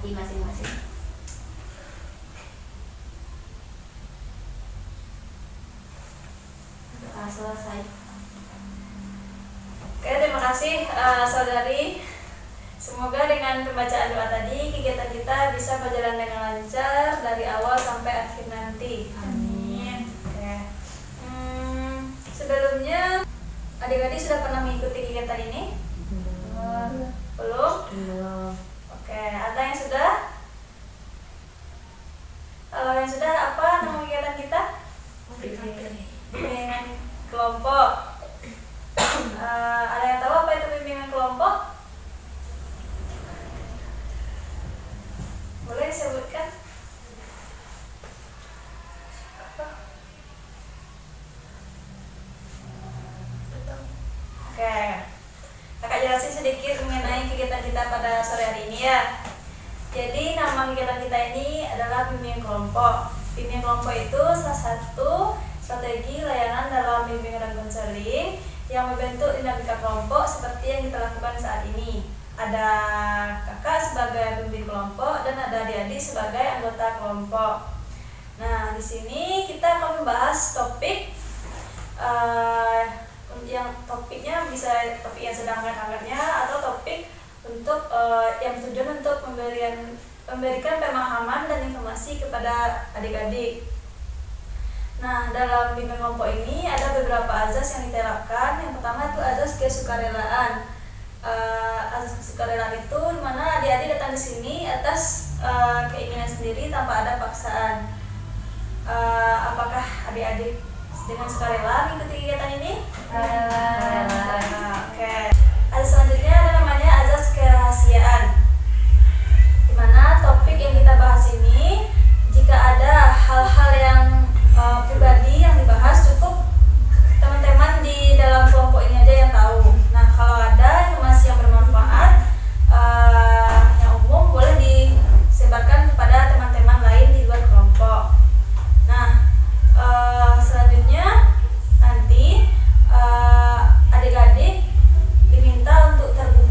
hati masing-masing. Selesai. Oke, terima kasih saudari. Semoga dengan pembacaan doa tadi kegiatan kita bisa berjalan dengan lancar dari awal sampai akhir nanti. Amin. Oke. Sebelumnya adik-adik sudah pernah mengikuti kegiatan ini? Belum? Oke, ada yang sudah? Kalau yang sudah, apa nama kegiatan kita? Bimbingan kelompok. Ada yang tahu apa itu bimbingan kelompok? Boleh disebutkan? Oke, kakak jelasin sedikit mengenai kegiatan kita pada sore hari ini ya. Jadi nama kegiatan kita ini adalah bimbingan kelompok. Bimbingan kelompok itu salah satu strategi layanan dalam bimbingan dan konseling yang membentuk dinamika kelompok seperti yang kita lakukan saat ini. Ada kakak sebagai pembimbing kelompok dan ada adik-adik sebagai anggota kelompok. Nah, di sini kita akan membahas topik yang topiknya bisa topik yang sedang hangat-hangatnya atau topik untuk yang tujuan untuk memberikan pemahaman dan informasi kepada adik-adik. Nah, dalam bimbingan kelompok ini ada beberapa azas yang diterapkan. Yang pertama itu azas kesukarelaan. Azas kesukarelaan itu dimana adik-adik datang di sini atas keinginan sendiri tanpa ada paksaan. Apakah adik-adik dengan sukarela mengikuti kegiatan ini? Oke. Azas selanjutnya ada namanya azas kerahasiaan. Dimana topik yang kita bahas ini, jika ada hal-hal yang pribadi yang dibahas, cukup teman-teman di dalam kelompok ini aja yang tahu. Nah, kalau ada informasi yang bermanfaat yang umum boleh disebarkan kepada teman-teman lain di luar kelompok. Nah, selanjutnya nanti adik-adik diminta untuk terbuka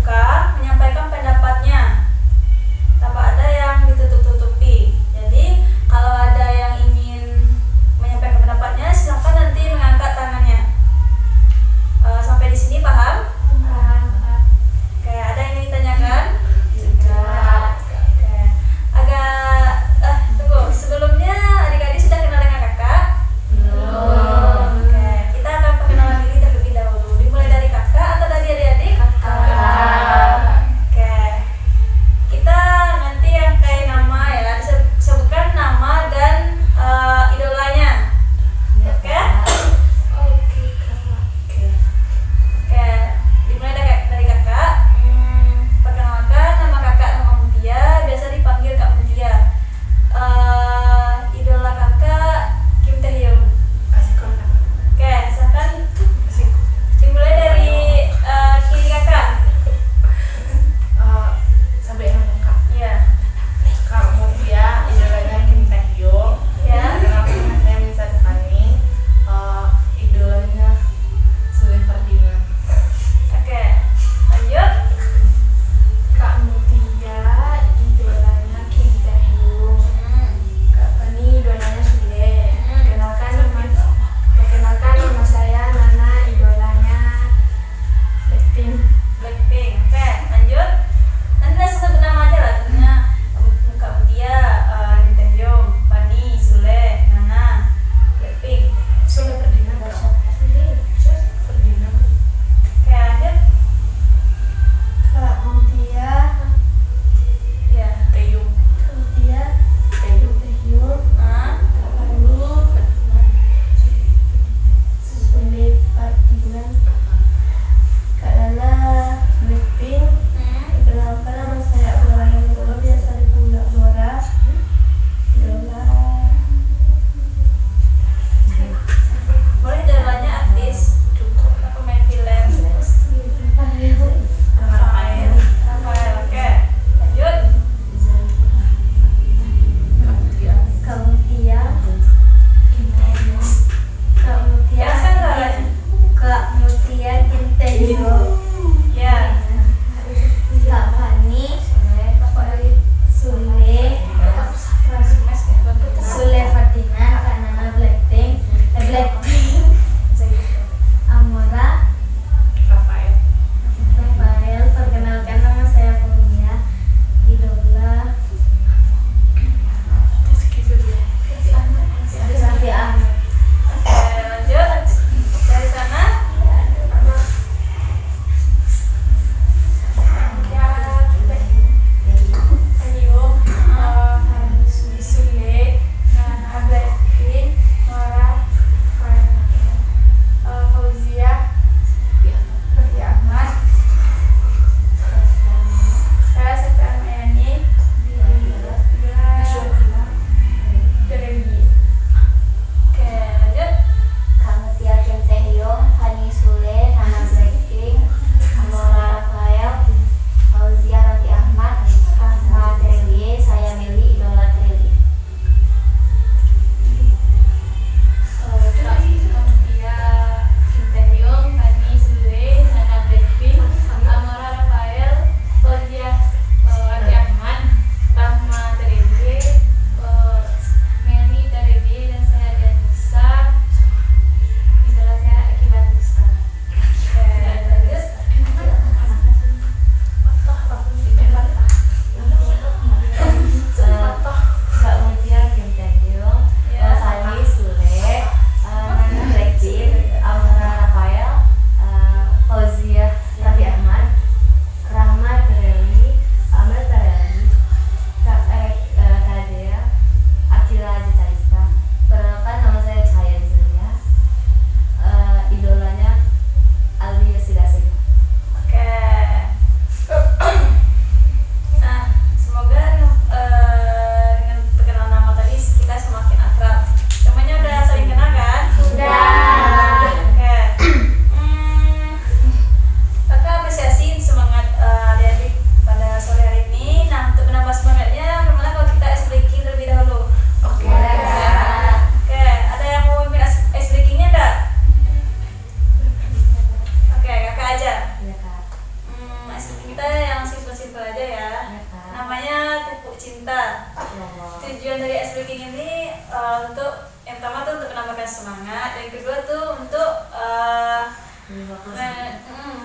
semangat. Yang kedua tuh untuk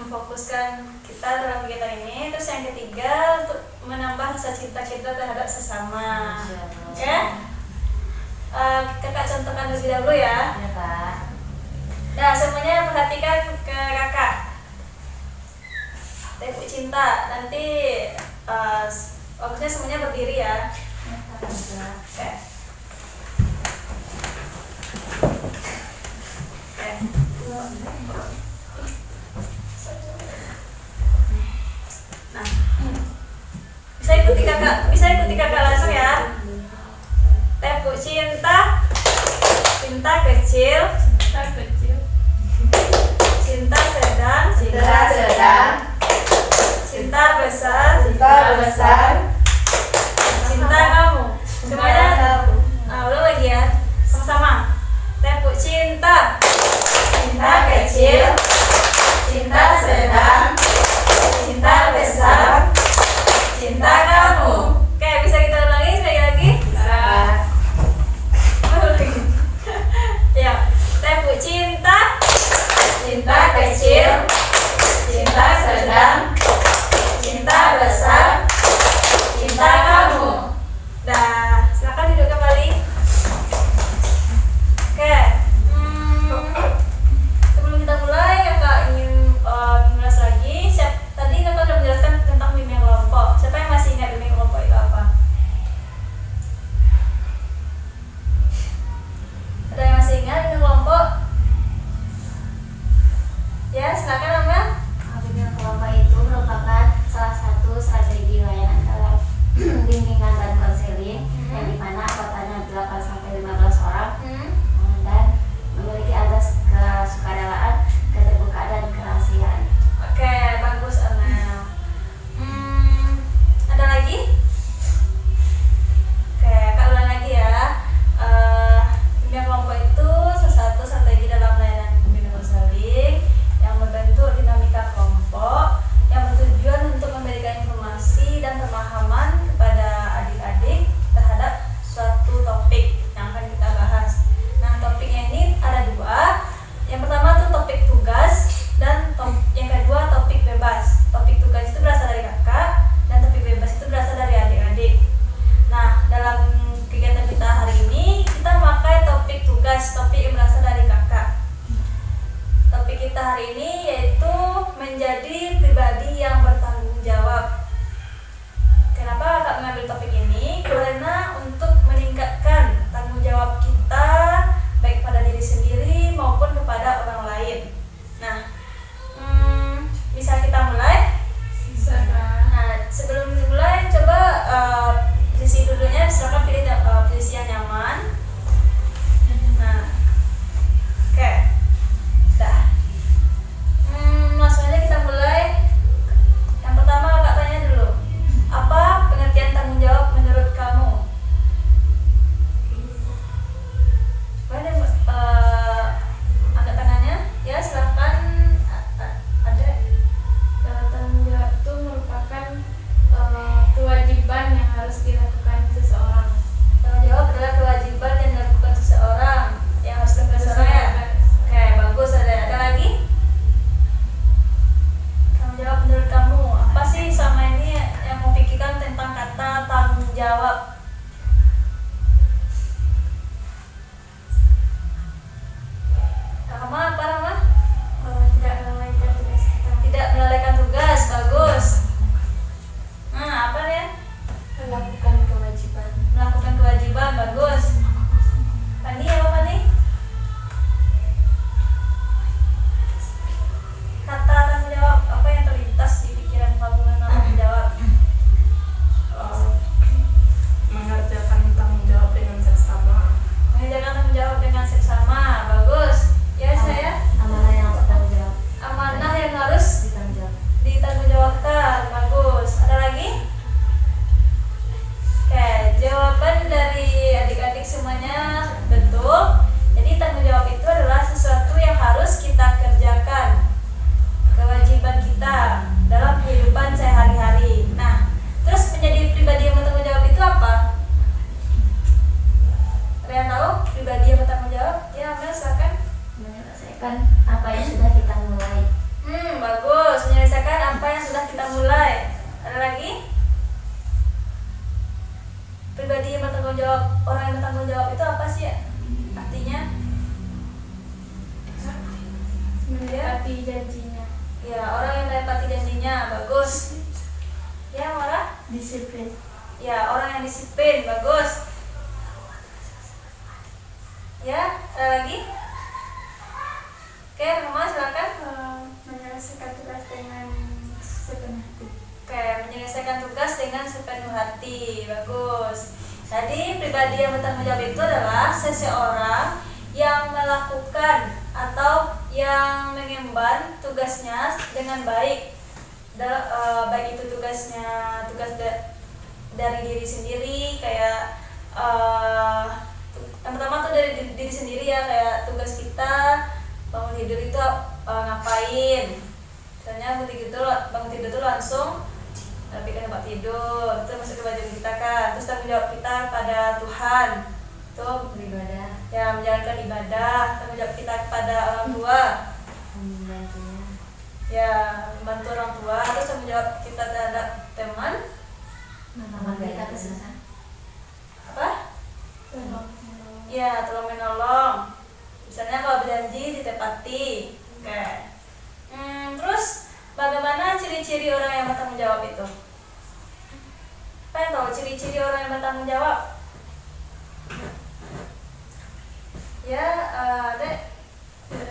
memfokuskan kita dalam kegiatan ini. Terus yang ketiga untuk menambah rasa cinta kita terhadap sesama. Ya, kakak contohkan lebih dahulu ya. Ya Kak. Nah, semuanya perhatikan ke kakak. Tepuk cinta. Nanti fokusnya semuanya berdiri ya. Oke. Nah, bisa ikuti kakak langsung ya. Tepuk cinta, cinta kecil, cinta sedang, cinta besar, cinta kamu. Semuanya. Nah, ulang lagi ya, sama-sama. Tepuk cinta, cinta kecil, cinta sedang, cinta besar, cinta kamu. Oke, bisa kita ulangi sekali lagi? Bisa. Ya, tepuk cinta, cinta kecil, cinta sedang, cinta besar, cinta kamu. Dah, silakan duduk kembali. Oke. Sebelum kita mulai, kakak ingin mengulas lagi. Tadi kakak sudah menjelaskan tentang bimbingan kelompok. Siapa yang masih ingat bimbingan kelompok itu apa? Ada yang masih ingat bimbingan kelompok? Ya, silakan Amel. Bimbingan kelompok itu merupakan salah satu strategi layanan dalam bimbingan dan konseling yang dimana anggotanya 8-15 orang dan memiliki azas kesukarelawan, keterbukaan dan kerahasiaan. Oke, bagus Amel. Ada lagi? Oke, Kak ulang lagi ya. Bimbingan kelompok itu salah satu strategi dalam layanan bimbingan konseling yang membentuk dinamika kelompok yang bertujuan untuk memberikan informasi dan pemahaman kepada adik-adik terhadap suatu topik yang akan kita bahas. Nah, topiknya ini ada dua. Yang pertama tuh topik tugas dan yang kedua topik bebas. Topik tugas itu berasal dari kakak dan topik bebas itu berasal dari adik-adik. Nah, dalam kegiatan kita hari ini kita memakai topik tugas, topik yang berasal dari kakak. Topik kita hari ini yaitu menjadi pribadi yang bertanggung jawab. Kenapa kakak mengambil topik ini? Karena untuk meningkatkan tanggung jawab kita baik pada diri sendiri maupun kepada orang lain. Nah, bisa kita mulai? Bisa Kak. Nah, sebelum dimulai coba posisi duduknya silakan pilih posisi yang nyaman. Nah, oke, dah. Langsung aja kita mulai. Yang pertama kakak tanya dulu, apa pengertian tanggung jawab menurut kamu? Boleh angkat tangannya? Ya, silakan. Ada. Tanggung jawab itu merupakan kewajiban yang harus dilakukan seseorang. Tanggung jawab adalah kewajiban Disiplin. Ya, orang yang disiplin. Bagus. Ya, ada lagi? Oke, Roma silakan. Menyelesaikan tugas dengan sepenuh hati. Oke, menyelesaikan tugas dengan sepenuh hati. Bagus. Tadi pribadi yang bertanggung jawab itu adalah seseorang yang melakukan atau yang mengemban tugasnya dengan baik. Baik itu tugas dari diri sendiri, kayak yang pertama tuh dari diri sendiri ya, kayak tugas kita bangun tidur itu ngapain. Misalnya bangun tidur tuh langsung rapikan tempat tidur, itu masuk ke bagian kita kan. Terus tanggung jawab kita pada Tuhan, tuh Beribadah. ya menjalankan ibadah. Tanggung jawab kita kepada orang tua, Membantunya. ya membantu orang tua. Terus tanggung jawab kita terhadap teman, Teman kita kesusahan. apa? Ya, tolong menolong. Misalnya kalau berjanji ditepati. Oke. Terus bagaimana ciri-ciri orang yang bertanggung jawab itu? Apa yang tahu ciri-ciri orang yang bertanggung jawab? Ya, Dek.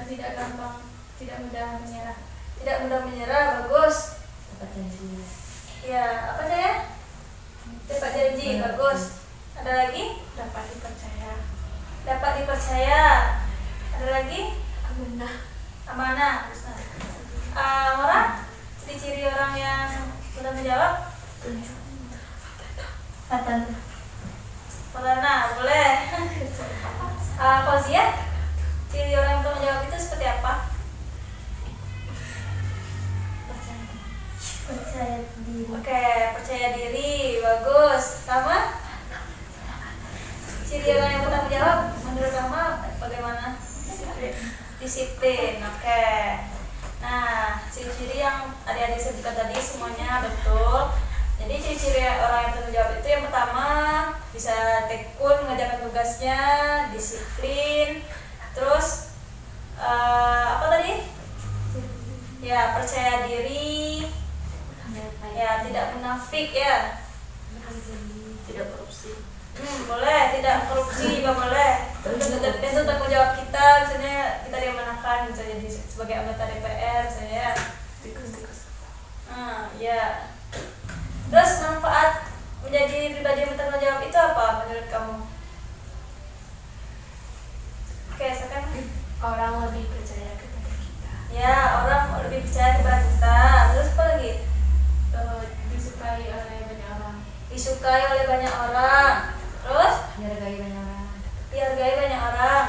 Tidak gampang, tidak mudah menyerah. Tidak mudah menyerah. Bagus. Dapat janji. Ya, apa saya? Dapat janji. Bagus. Ada lagi? Dapat dipercaya. Dapat dipercaya. Ada lagi? Amanah. Amanah. Orang? Ciri-ciri orang yang bertanggung jawab? Fatan. Pertama, boleh. Fauzia, ciri orang yang bertanggung jawab itu seperti apa? Percaya diri. Oke, percaya diri. Bagus. Sama? Ciri orang yang bertanggung jawab menurut kamu bagaimana? Disiplin. Oke. Nah, ciri-ciri yang adik-adik sebutkan tadi semuanya betul. Jadi ciri-ciri orang yang bertanggung jawab itu yang pertama bisa tekun mengerjakan tugasnya, disiplin, terus apa tadi? Ya, percaya diri, ya tidak munafik ya. Tidak korupsi. Boleh, tidak korupsi juga boleh. Tentu tanggung jawab kita, misalnya kita diamanahkan misalnya sebagai anggota DPR misalnya. Ya. Terus manfaat menjadi pribadi yang bertanggung jawab itu apa menurut kamu? Oke, sekarang Orang lebih percaya kepada kita. ya, orang lebih percaya kepada kita. Terus apa lagi? Disukai oleh banyak orang. Disukai oleh banyak orang. Terus Dihargai banyak orang. dihargai banyak orang.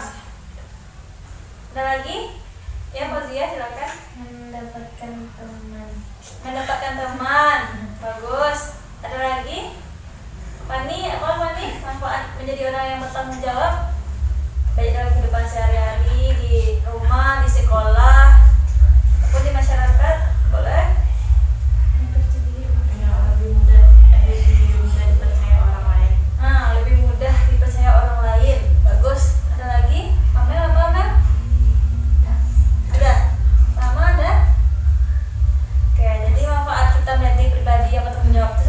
Ada lagi? Ya, Fauzia silakan. Mendapatkan teman. Mendapatkan teman. Bagus. Ada lagi? Fani, apa Fani? Manfaat menjadi orang yang bertanggung jawab baik dalam kehidupan sehari-hari, di rumah, di sekolah, ataupun di masyarakat. Boleh? Lebih mudah dipercaya orang lain. Lebih mudah dipercaya orang lain. Bagus. Ada lagi? Amel apa Amel? Ada? Sama ada? Oke, jadi manfaat kita menjadi pribadi yang bertanggung jawab itu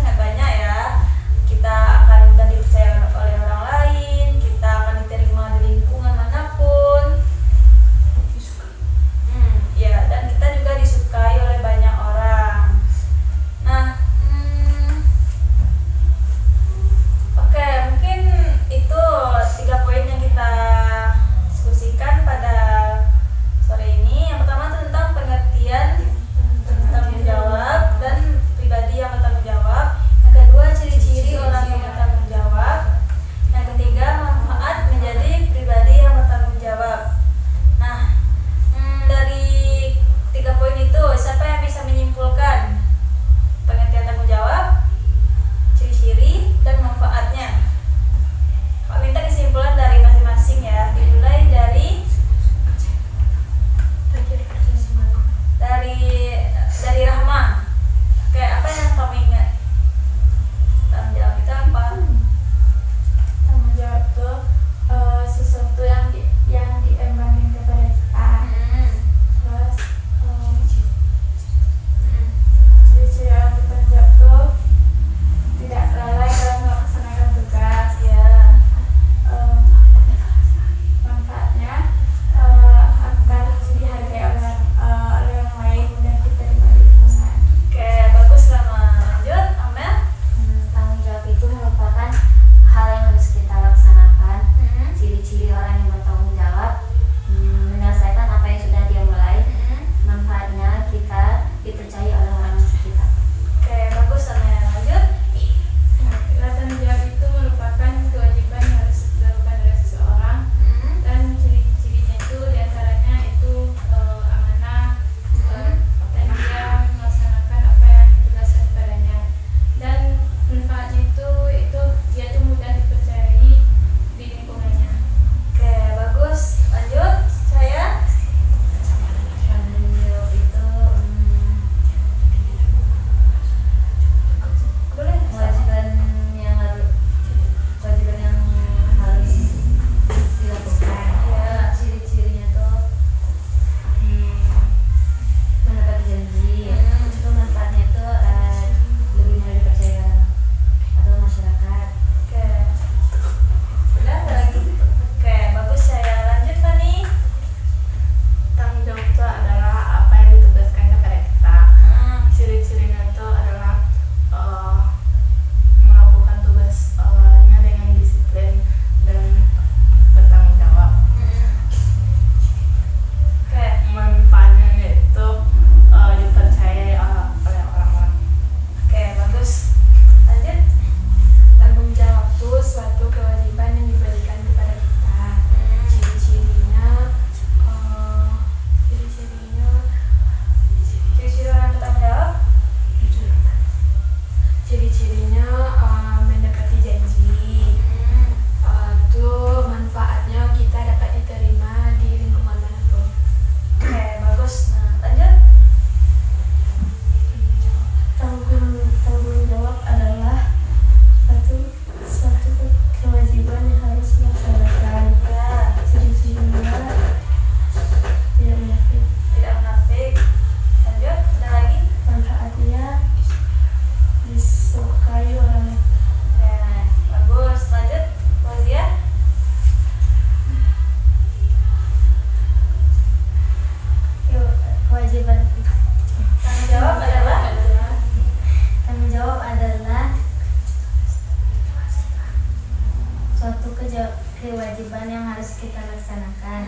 kita laksanakan.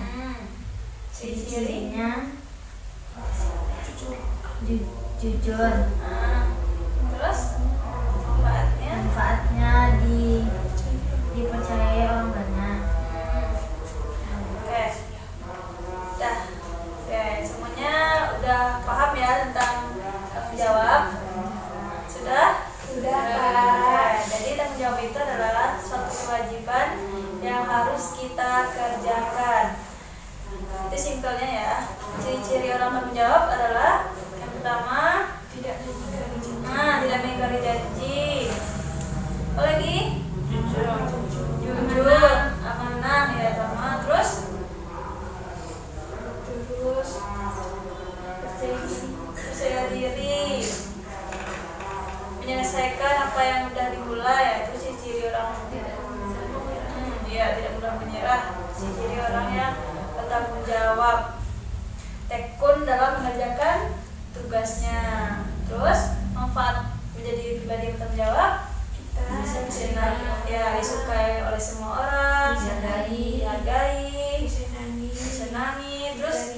Ciri-ciri. Cirinya jujur. Terus manfaatnya. Manfaatnya dipercayai orang banyak. Oke. Dah. Oke, semuanya udah paham ya tentang tanggung jawab? Sudah? Sudah, Oke, Kak. jadi tanggung jawab itu adalah suatu kewajiban yang harus kita kerjakan. Itu simpelnya ya. Ciri-ciri orang tanggung jawab adalah yang pertama, Tidak mengingkari janji. tidak mengingkari janji. Apa lagi? Jujur, amanah ya sama. Terus percaya diri, menyelesaikan apa yang sudah dimulai, ya itu ciri orang tidak mudah menyerah, ciri orang yang bertanggung jawab, tekun dalam mengerjakan tugasnya. Terus manfaat menjadi pribadi yang bertanggung jawab, disukai oleh semua orang, dihargai, disenangi, terus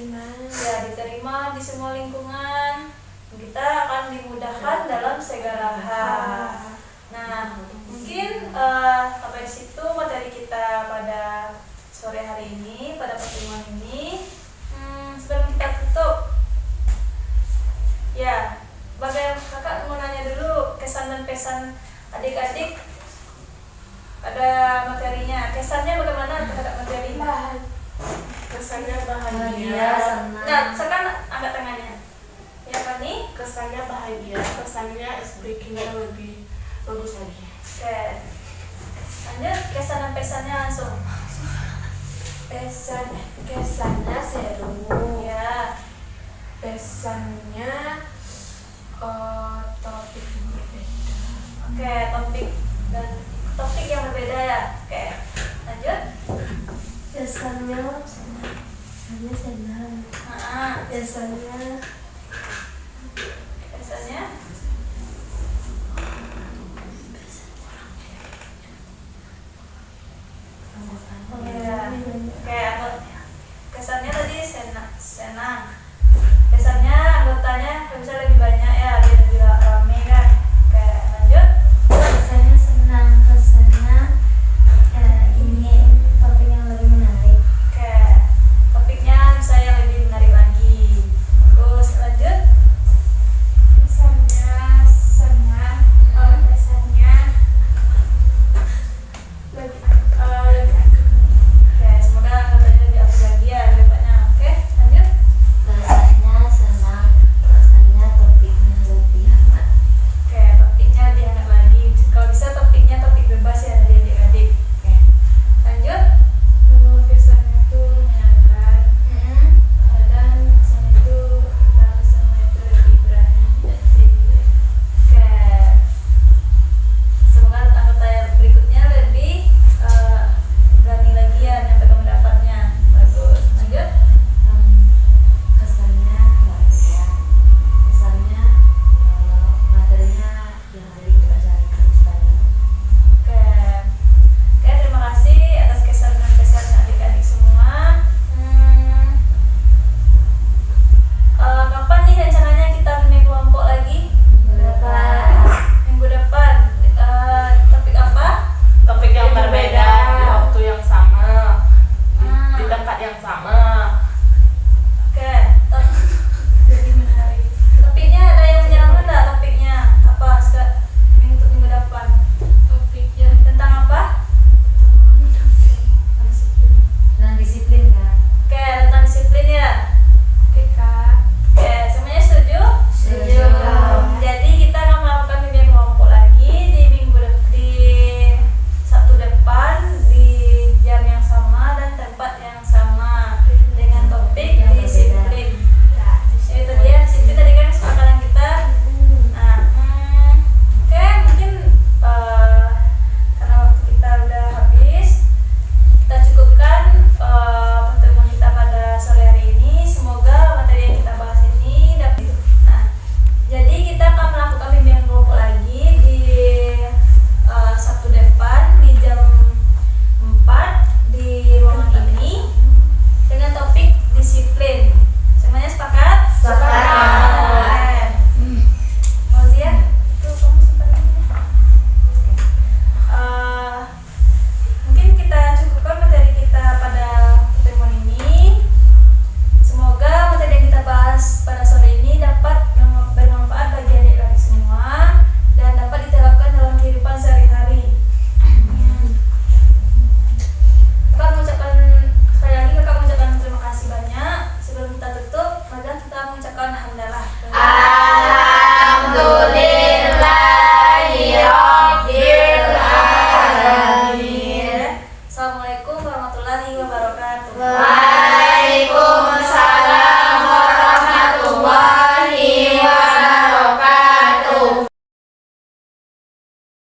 diterima di semua lingkungan. Kita akan dimudahkan dalam segala hal. Nah, mungkin sampai situ materi kita pada sore hari ini, pada pertemuan ini. Sebelum kita tutup, ya, bagaimana kakak mau nanya dulu kesan dan pesan adik-adik pada materinya. Kesannya bagaimana terhadap materi? Kesannya Bahagia, bahagia. senang. Nah, sekarang angkat tangannya. Ya, apa nih? Kesannya bahagia. Kesannya speakingnya lebih bagus lagi. Oke. Lanjut, kesan dan pesannya langsung. Kesannya seru. Ya. Pesannya topik berbeda. Oke, topik yang berbeda ya. Oke. Lanjut. Kesannya senang. Nah, Kesannya pesannya